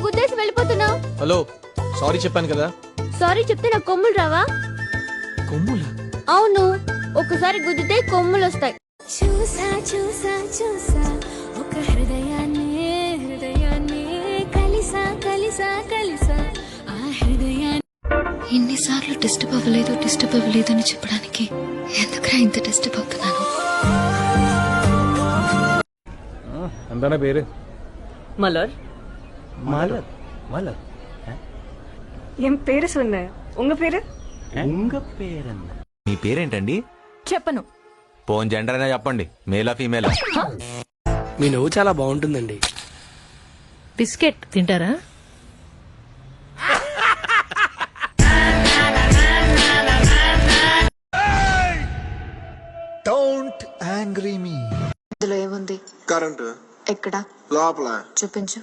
గుద్దేసి వెళ్ళిపోతున్నావు? Hello, sorry చెప్పాను కదా. సారీ చెప్తే నాకు కొమ్ములు రావా? కొమ్ములా? అవును, ఒకసారి గుద్దితే కొమ్ములు వస్తాయి. చూసా చూసా చూసా ఒక హృదయాన్ని కలిసా కలిసా కలిసా ఆ హృదయాన్ని. ఎన్నిసార్లు డిస్టర్బ్ అవ్వలేదు అని చెప్పడానికి ఎందుకురా ఇంత డిస్టర్బ్ అవుతున్నాను? అంతనా పేరు மலர் மலர் மலர் என் பேரு சொன்னேன். உங்க பேரு? உங்க பேர் என்ன? మీ పేరేంటండి? చెప్పను. పోన్ జెండర్ అయినా చెప్పండి, మేలా ఫీమేలా? మీ నవ్వు చాలా బాగుంటుందండి. బిస్కెట్ తింటారా? డోంట్ యాంగ్రీ మీ. ఇందులో ఏముంది? కరెంట్ ఎక్కడ? లోపల. చూపించు.